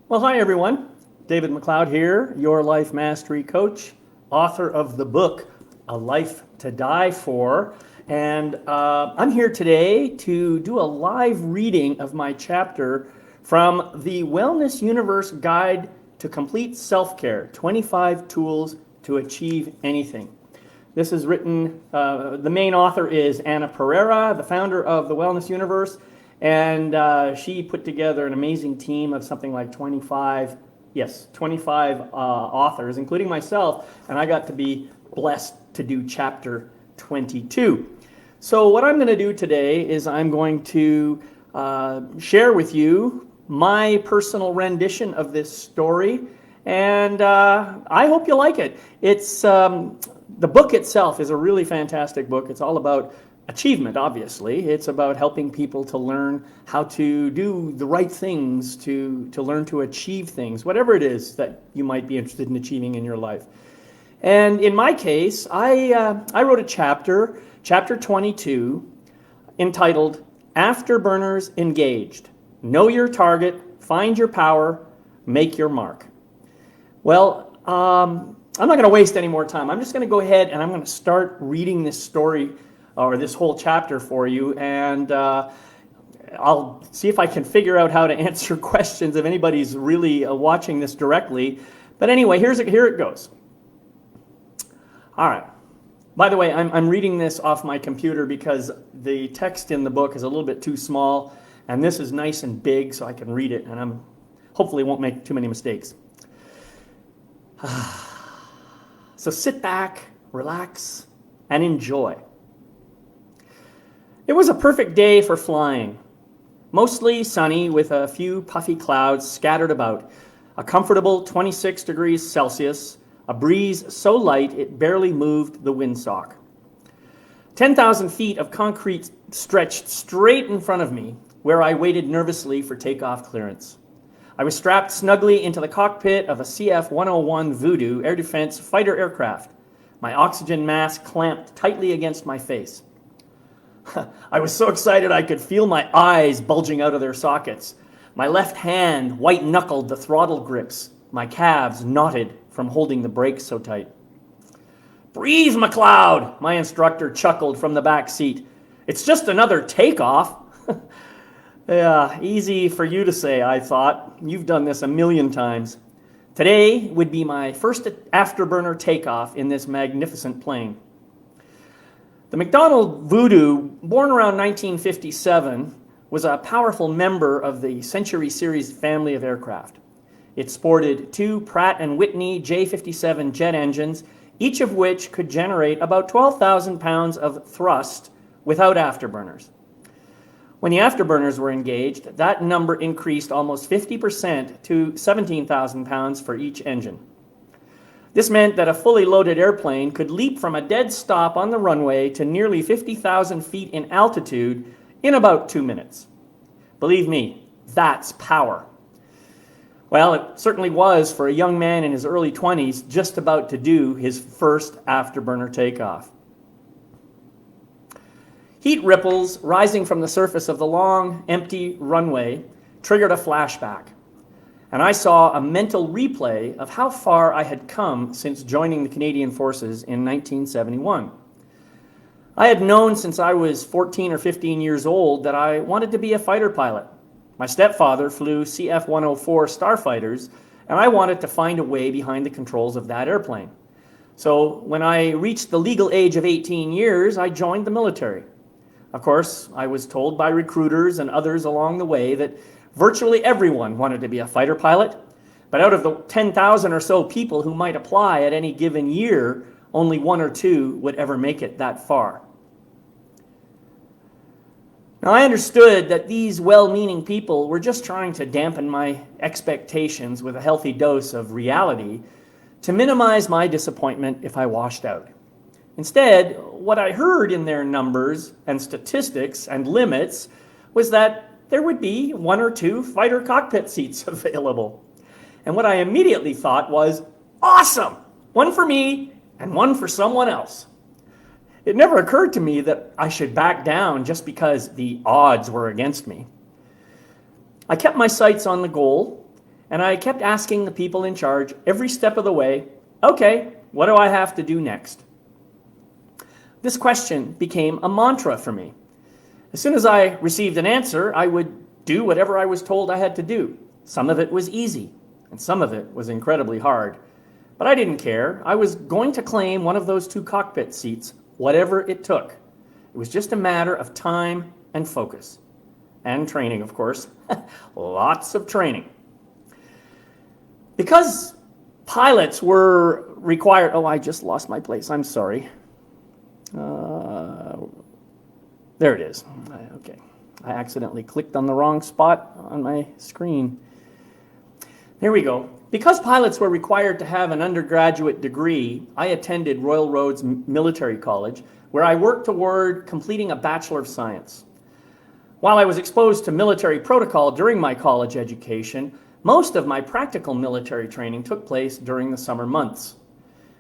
Well, hi everyone. David McLeod here, your life mastery coach, author of the book, A Life to Die For. And I'm here today to do a live reading of my chapter from the Wellness Universe Guide to Complete Self-Care, 25 Tools to Achieve Anything. This is written, the main author is Anna Pereira, the founder of the Wellness Universe, and she put together an amazing team of something like 25 authors, including myself, and I got to be blessed to do chapter 22. So what I'm going to do today is I'm going to share with you my personal rendition of this story, and I hope you like it. It's the book itself is a really fantastic book. It's all about achievement, obviously. It's about helping people to learn how to do the right things, to learn to achieve things, whatever it is that you might be interested in achieving in your life. And in my case, I wrote a chapter 22, entitled Afterburners Engaged. Know your target, find your power, make your mark. Well, I'm not going to waste any more time. I'm just going to go ahead and I'm going to start reading this story or this whole chapter for you, and I'll see if I can figure out how to answer questions if anybody's really watching this directly. But anyway, here it goes. All right. By the way, I'm reading this off my computer because the text in the book is a little bit too small, and this is nice and big so I can read it, and I'm hopefully won't make too many mistakes. So sit back, relax, and enjoy. It was a perfect day for flying. Mostly sunny with a few puffy clouds scattered about, a comfortable 26 degrees Celsius, a breeze so light it barely moved the windsock. 10,000 feet of concrete stretched straight in front of me, where I waited nervously for takeoff clearance. I was strapped snugly into the cockpit of a CF-101 Voodoo air defense fighter aircraft, my oxygen mask clamped tightly against my face. I was so excited I could feel my eyes bulging out of their sockets. My left hand white-knuckled the throttle grips, my calves knotted from holding the brakes so tight. "Breathe, McLeod," my instructor chuckled from the back seat. "It's just another takeoff." Yeah, easy for you to say, I thought. You've done this a million times. Today would be my first afterburner takeoff in this magnificent plane. The McDonnell Voodoo, born around 1957, was a powerful member of the Century Series family of aircraft. It sported two Pratt & Whitney J57 jet engines, each of which could generate about 12,000 pounds of thrust without afterburners. When the afterburners were engaged, that number increased almost 50% to 17,000 pounds for each engine. This meant that a fully loaded airplane could leap from a dead stop on the runway to nearly 50,000 feet in altitude in about 2 minutes. Believe me, that's power. Well, it certainly was for a young man in his early 20s just about to do his first afterburner takeoff. Heat ripples rising from the surface of the long, empty runway triggered a flashback, and I saw a mental replay of how far I had come since joining the Canadian Forces in 1971. I had known since I was 14 or 15 years old that I wanted to be a fighter pilot. My stepfather flew CF-104 starfighters, and I wanted to find a way behind the controls of that airplane. So when I reached the legal age of 18 years, I joined the military. Of course, I was told by recruiters and others along the way that virtually everyone wanted to be a fighter pilot, but out of the 10,000 or so people who might apply at any given year, only one or two would ever make it that far. Now, I understood that these well-meaning people were just trying to dampen my expectations with a healthy dose of reality to minimize my disappointment if I washed out. Instead, what I heard in their numbers and statistics and limits was that there would be one or two fighter cockpit seats available. And what I immediately thought was, awesome! One for me and one for someone else. It never occurred to me that I should back down just because the odds were against me. I kept my sights on the goal, and I kept asking the people in charge every step of the way, okay, what do I have to do next? This question became a mantra for me. As soon as I received an answer, I would do whatever I was told I had to do. Some of it was easy, and some of it was incredibly hard. But I didn't care. I was going to claim one of those 2 cockpit seats, whatever it took. It was just a matter of time and focus. And training, of course. Lots of training. Because pilots were required... Oh, I just lost my place. I'm sorry. There it is. Okay. I accidentally clicked on the wrong spot on my screen. There we go. Because pilots were required to have an undergraduate degree, I attended Royal Roads Military College, where I worked toward completing a Bachelor of Science. While I was exposed to military protocol during my college education, most of my practical military training took place during the summer months.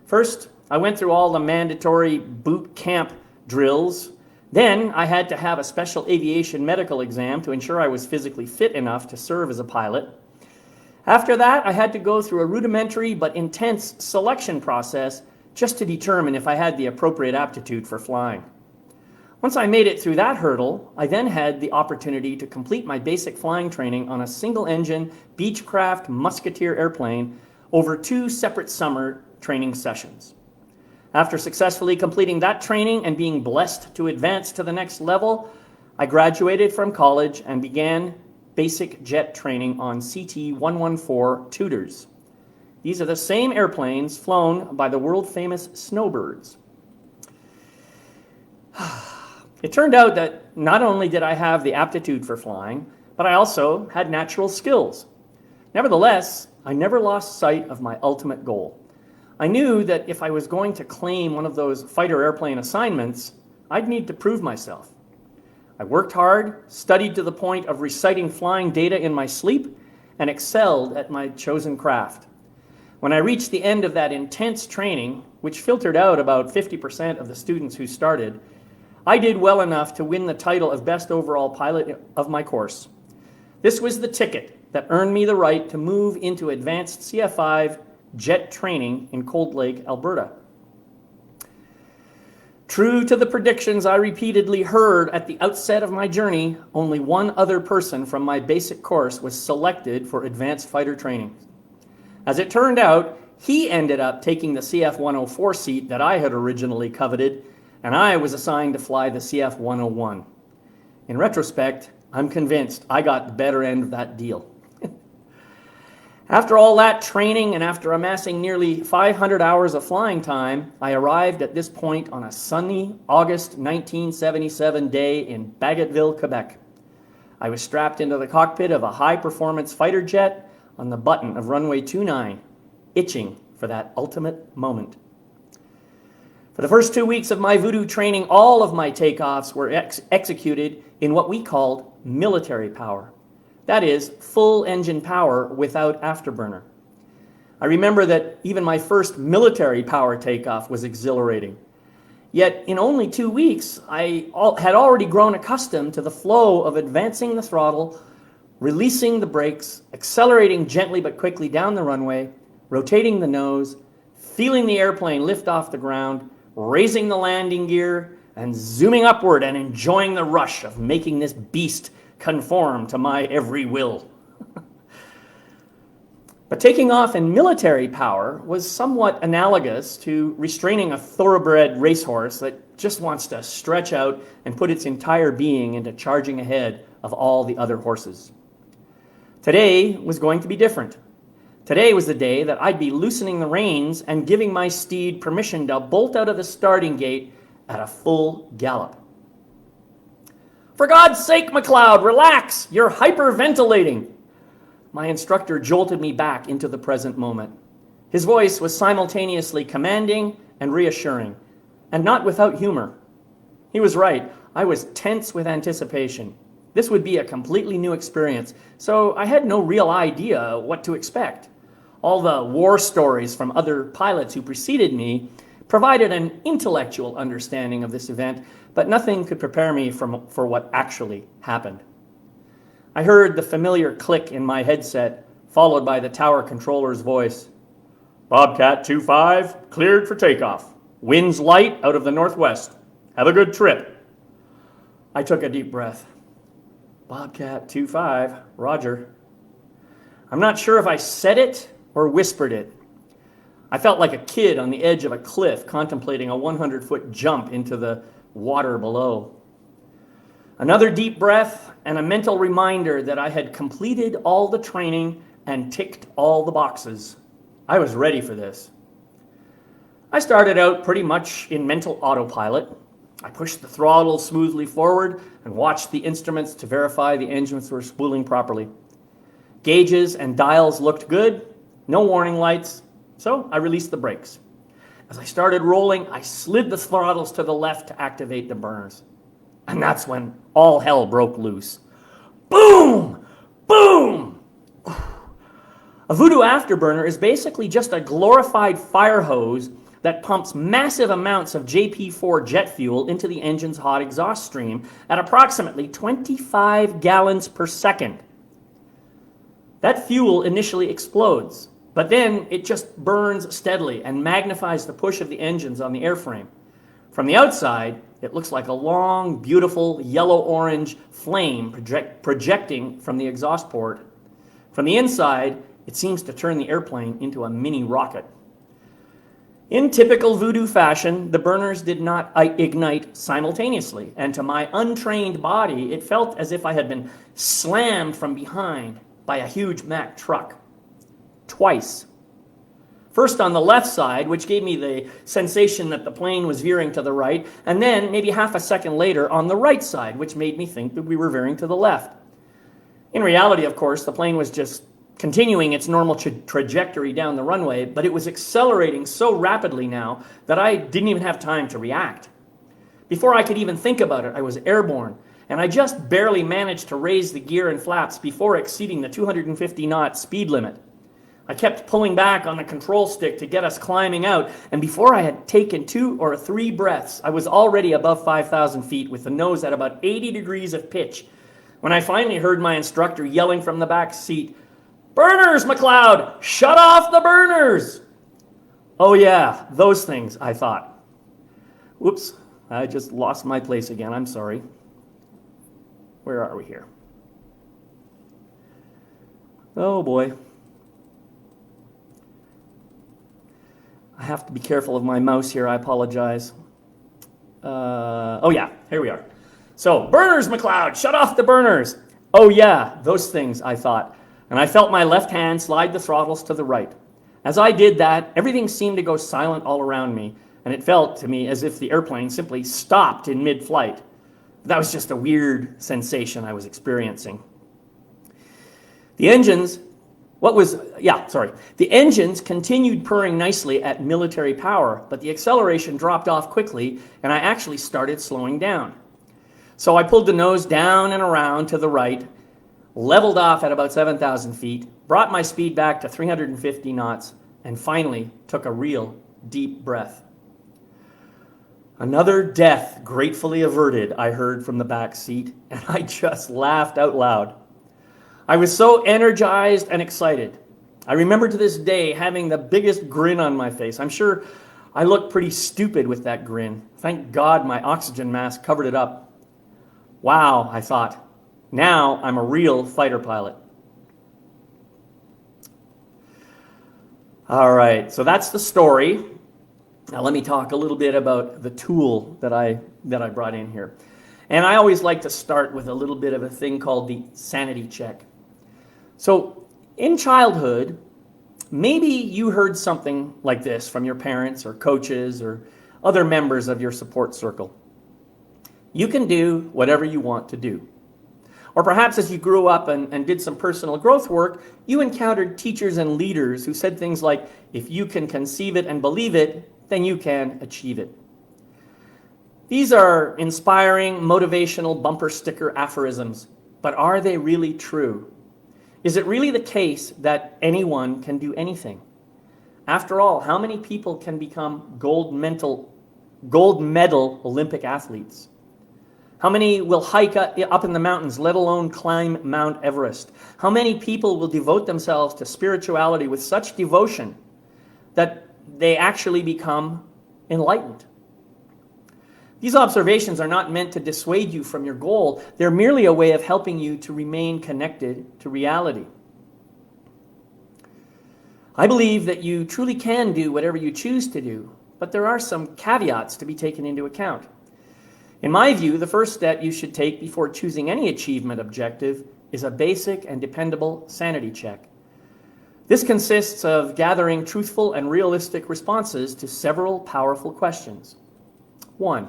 First, I went through all the mandatory boot camp drills. Then I had to have a special aviation medical exam to ensure I was physically fit enough to serve as a pilot. After that, I had to go through a rudimentary but intense selection process just to determine if I had the appropriate aptitude for flying. Once I made it through that hurdle, I then had the opportunity to complete my basic flying training on a single-engine Beechcraft Musketeer airplane over 2 separate summer training sessions. After successfully completing that training and being blessed to advance to the next level, I graduated from college and began basic jet training on CT-114 Tudors. These are the same airplanes flown by the world-famous Snowbirds. It turned out that not only did I have the aptitude for flying, but I also had natural skills. Nevertheless, I never lost sight of my ultimate goal. I knew that if I was going to claim one of those fighter airplane assignments, I'd need to prove myself. I worked hard, studied to the point of reciting flying data in my sleep, and excelled at my chosen craft. When I reached the end of that intense training, which filtered out about 50% of the students who started, I did well enough to win the title of best overall pilot of my course. This was the ticket that earned me the right to move into advanced CF5 jet training in Cold Lake, Alberta. True to the predictions I repeatedly heard at the outset of my journey, only one other person from my basic course was selected for advanced fighter training. As it turned out, he ended up taking the CF-104 seat that I had originally coveted, and I was assigned to fly the CF-101. In retrospect, I'm convinced I got the better end of that deal. After all that training and after amassing nearly 500 hours of flying time, I arrived at this point on a sunny August 1977 day in Bagotville, Quebec. I was strapped into the cockpit of a high-performance fighter jet on the button of runway 29, itching for that ultimate moment. For the first 2 weeks of my voodoo training, all of my takeoffs were executed in what we called military power. That is, full engine power without afterburner. I remember that even my first military power takeoff was exhilarating. Yet in only 2 weeks, I had already grown accustomed to the flow of advancing the throttle, releasing the brakes, accelerating gently but quickly down the runway, rotating the nose, feeling the airplane lift off the ground, raising the landing gear, and zooming upward and enjoying the rush of making this beast conform to my every will. But taking off in military power was somewhat analogous to restraining a thoroughbred racehorse that just wants to stretch out and put its entire being into charging ahead of all the other horses. Today was going to be different. Today was the day that I'd be loosening the reins and giving my steed permission to bolt out of the starting gate at a full gallop. "For God's sake, McLeod, relax! You're hyperventilating!" My instructor jolted me back into the present moment. His voice was simultaneously commanding and reassuring, and not without humor. He was right. I was tense with anticipation. This would be a completely new experience, so I had no real idea what to expect. All the war stories from other pilots who preceded me provided an intellectual understanding of this event, but nothing could prepare me for what actually happened. I heard the familiar click in my headset, followed by the tower controller's voice. Bobcat 2-5, cleared for takeoff. Winds light out of the northwest. Have a good trip. I took a deep breath. Bobcat 2-5, Roger. I'm not sure if I said it or whispered it. I felt like a kid on the edge of a cliff contemplating a 100-foot jump into the water below. Another deep breath and a mental reminder that I had completed all the training and ticked all the boxes. I was ready for this. I started out pretty much in mental autopilot. I pushed the throttle smoothly forward and watched the instruments to verify the engines were spooling properly. Gauges and dials looked good, no warning lights, so I released the brakes. As I started rolling, I slid the throttles to the left to activate the burners. And that's when all hell broke loose. Boom! Boom! A Voodoo Afterburner is basically just a glorified fire hose that pumps massive amounts of JP4 jet fuel into the engine's hot exhaust stream at approximately 25 gallons per second. That fuel initially explodes, but then it just burns steadily and magnifies the push of the engines on the airframe. From the outside, it looks like a long, beautiful, yellow-orange flame projecting from the exhaust port. From the inside, it seems to turn the airplane into a mini rocket. In typical Voodoo fashion, the burners did not ignite simultaneously, and to my untrained body, it felt as if I had been slammed from behind by a huge Mack truck. Twice. First on the left side, which gave me the sensation that the plane was veering to the right, and then maybe half a second later on the right side, which made me think that we were veering to the left. In reality, of course, the plane was just continuing its normal trajectory down the runway, but it was accelerating so rapidly now that I didn't even have time to react. Before I could even think about it, I was airborne, and I just barely managed to raise the gear and flaps before exceeding the 250-knot speed limit. I kept pulling back on the control stick to get us climbing out, and before I had taken 2 or 3 breaths, I was already above 5,000 feet with the nose at about 80 degrees of pitch when I finally heard my instructor yelling from the back seat, "Burners, McLeod! Shut off the burners!" Oh yeah, those things, I thought. Whoops, I just lost my place again, I'm sorry. Where are we here? Oh boy. I have to be careful of my mouse here, I apologize. Oh yeah, here we are. So, burners, McLeod, shut off the burners. Oh yeah, those things, I thought. And I felt my left hand slide the throttles to the right. As I did that, everything seemed to go silent all around me, and it felt to me as if the airplane simply stopped in mid-flight. That was just a weird sensation I was experiencing. The engines continued purring nicely at military power, but the acceleration dropped off quickly, and I actually started slowing down. So I pulled the nose down and around to the right, leveled off at about 7,000 feet, brought my speed back to 350 knots, and finally took a real deep breath. Another death gratefully averted, I heard from the back seat, and I just laughed out loud. I was so energized and excited. I remember to this day having the biggest grin on my face. I'm sure I looked pretty stupid with that grin. Thank God my oxygen mask covered it up. Wow, I thought. Now I'm a real fighter pilot. All right, so that's the story. Now let me talk a little bit about the tool that I brought in here. And I always like to start with a little bit of a thing called the sanity check. So in childhood, maybe you heard something like this from your parents or coaches or other members of your support circle. You can do whatever you want to do. Or perhaps as you grew up and did some personal growth work, you encountered teachers and leaders who said things like, if you can conceive it and believe it, then you can achieve it. These are inspiring, motivational bumper sticker aphorisms, but are they really true? Is it really the case that anyone can do anything? After all, how many people can become gold medal Olympic athletes? How many will hike up in the mountains, let alone climb Mount Everest? How many people will devote themselves to spirituality with such devotion that they actually become enlightened? These observations are not meant to dissuade you from your goal. They're merely a way of helping you to remain connected to reality. I believe that you truly can do whatever you choose to do, but there are some caveats to be taken into account. In my view, the first step you should take before choosing any achievement objective is a basic and dependable sanity check. This consists of gathering truthful and realistic responses to several powerful questions. 1.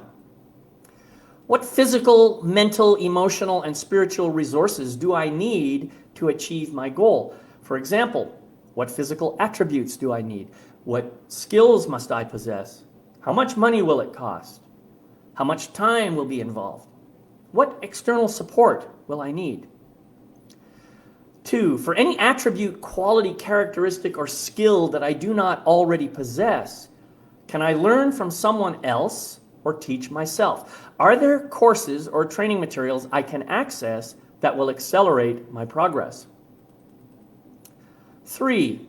What physical, mental, emotional, and spiritual resources do I need to achieve my goal? For example, what physical attributes do I need? What skills must I possess? How much money will it cost? How much time will be involved? What external support will I need? 2, for any attribute, quality, characteristic, or skill that I do not already possess, can I learn from someone else or teach myself? Are there courses or training materials I can access that will accelerate my progress? 3,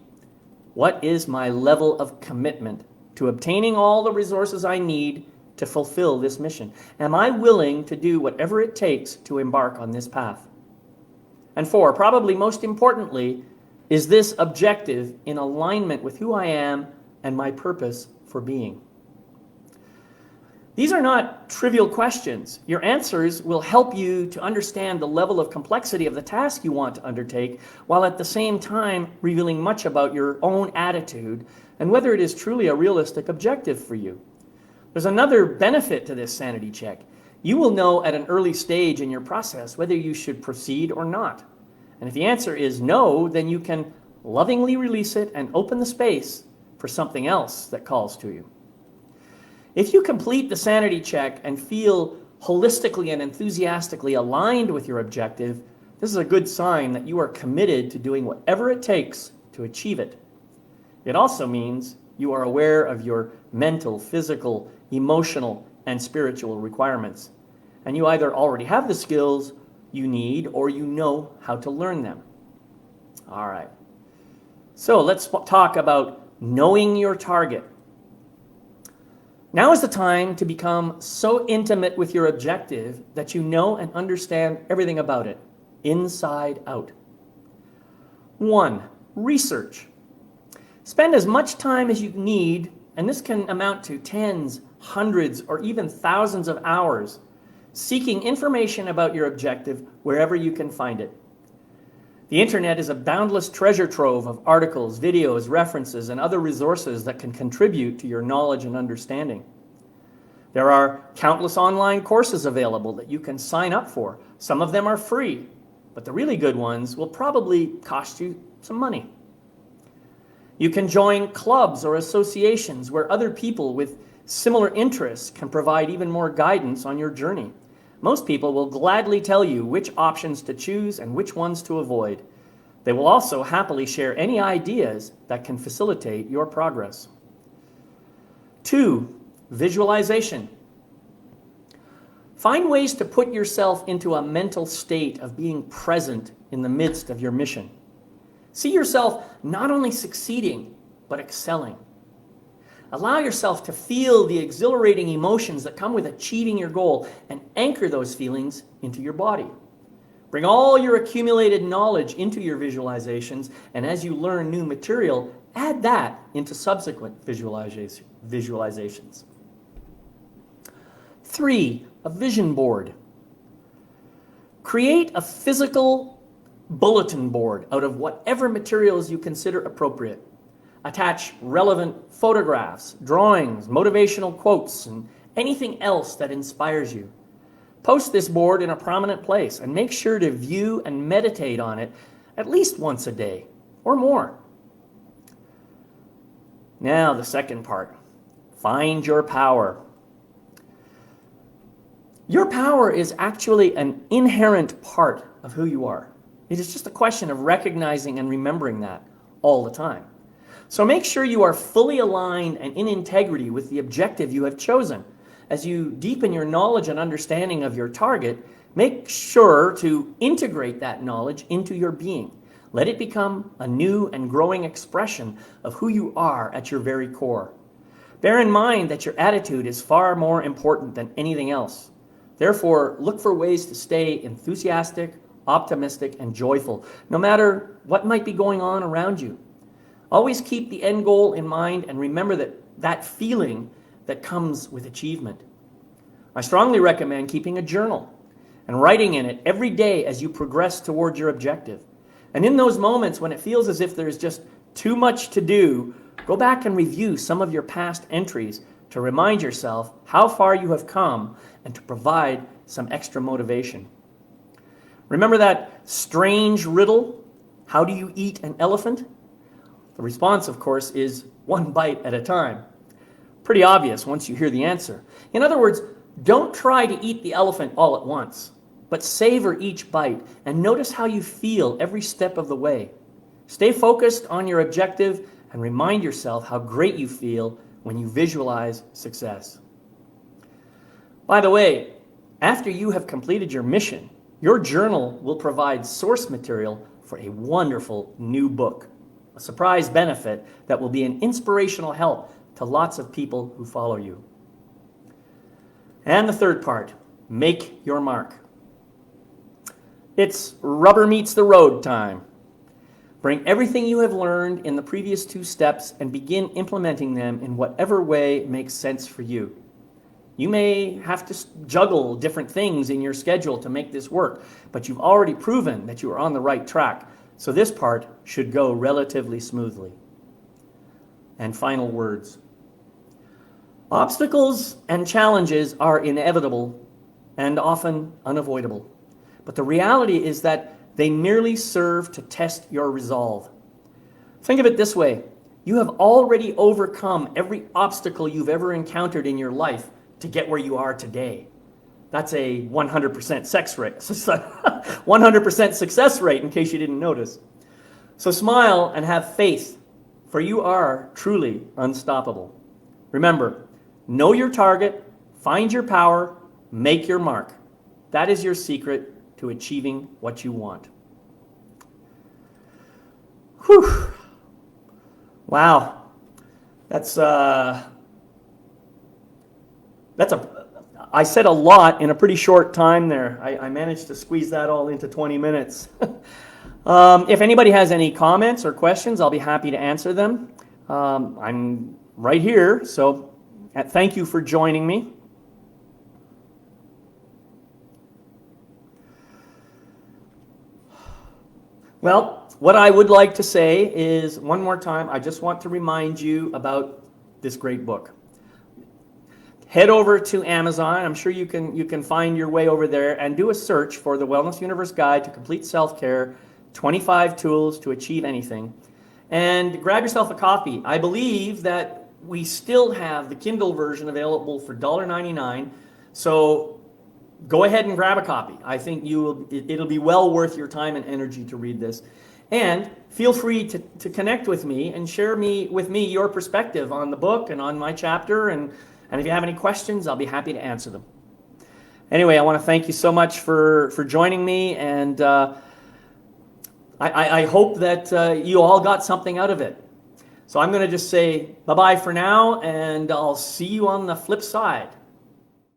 what is my level of commitment to obtaining all the resources I need to fulfill this mission? Am I willing to do whatever it takes to embark on this path? And 4, probably most importantly, is this objective in alignment with who I am and my purpose for being? These are not trivial questions. Your answers will help you to understand the level of complexity of the task you want to undertake, while at the same time revealing much about your own attitude and whether it is truly a realistic objective for you. There's another benefit to this sanity check. You will know at an early stage in your process whether you should proceed or not. And if the answer is no, then you can lovingly release it and open the space for something else that calls to you. If you complete the sanity check and feel holistically and enthusiastically aligned with your objective, this is a good sign that you are committed to doing whatever it takes to achieve it. It also means you are aware of your mental, physical, emotional, and spiritual requirements, and you either already have the skills you need or you know how to learn them. All right. So let's talk about knowing your target. Now is the time to become so intimate with your objective that you know and understand everything about it, inside out. 1, research. Spend as much time as you need, and this can amount to tens, hundreds, or even thousands of hours, seeking information about your objective wherever you can find it. The internet is a boundless treasure trove of articles, videos, references, and other resources that can contribute to your knowledge and understanding. There are countless online courses available that you can sign up for. Some of them are free, but the really good ones will probably cost you some money. You can join clubs or associations where other people with similar interests can provide even more guidance on your journey. Most people will gladly tell you which options to choose and which ones to avoid. They will also happily share any ideas that can facilitate your progress. 2, visualization. Find ways to put yourself into a mental state of being present in the midst of your mission. See yourself not only succeeding, but excelling. Allow yourself to feel the exhilarating emotions that come with achieving your goal and anchor those feelings into your body. Bring all your accumulated knowledge into your visualizations, and as you learn new material, add that into subsequent visualizations. 3, a vision board. Create a physical bulletin board out of whatever materials you consider appropriate. Attach relevant photographs, drawings, motivational quotes, and anything else that inspires you. Post this board in a prominent place and make sure to view and meditate on it at least once a day or more. Now, the second part. Find your power. Your power is actually an inherent part of who you are. It is just a question of recognizing and remembering that all the time. So make sure you are fully aligned and in integrity with the objective you have chosen. as you deepen your knowledge and understanding of your target, make sure to integrate that knowledge into your being. Let it become a new and growing expression of who you are at your very core. Bear in mind that your attitude is far more important than anything else. Therefore, look for ways to stay enthusiastic, optimistic, and joyful, no matter what might be going on around you. Always keep the end goal in mind and remember that feeling that comes with achievement. I strongly recommend keeping a journal and writing in it every day as you progress toward your objective. And in those moments when it feels as if there's just too much to do, go back and review some of your past entries to remind yourself how far you have come and to provide some extra motivation. Remember that strange riddle, how do you eat an elephant? The response, of course, is one bite at a time. Pretty obvious once you hear the answer. In other words, don't try to eat the elephant all at once, but savor each bite and notice how you feel every step of the way. Stay focused on your objective and remind yourself how great you feel when you visualize success. By the way, after you have completed your mission, your journal will provide source material for a wonderful new book, a surprise benefit that will be an inspirational help to lots of people who follow you. And the third part, make your mark. It's rubber meets the road time. Bring everything you have learned in the previous 2 steps and begin implementing them in whatever way makes sense for you. You may have to juggle different things in your schedule to make this work, but you've already proven that you are on the right track, so this part should go relatively smoothly. And final words. Obstacles and challenges are inevitable and often unavoidable, but the reality is that they merely serve to test your resolve. Think of it this way. You have already overcome every obstacle you've ever encountered in your life to get where you are today. That's a 100% 100% success rate, in case you didn't notice. So smile and have faith, for you are truly unstoppable. Remember, know your target, find your power, make your mark. That is your secret to achieving what you want. Whew. Wow. I said a lot in a pretty short time there. I managed to squeeze that all into 20 minutes. If anybody has any comments or questions, I'll be happy to answer them. I'm right here, so thank you for joining me. Well, what I would like to say is, one more time, I just want to remind you about this great book. Head over to Amazon. I'm sure you can find your way over there and do a search for the Wellness Universe Guide to Complete Self-Care, 25 Tools to Achieve Anything. And grab yourself a copy. I believe that we still have the Kindle version available for $1.99. So go ahead and grab a copy. I think it'll be well worth your time and energy to read this. And feel free to connect with me and share with me your perspective on the book and on my chapter. And if you have any questions, I'll be happy to answer them. Anyway, I want to thank you so much for joining me, and I hope that you all got something out of it. So I'm going to just say bye-bye for now, and I'll see you on the flip side.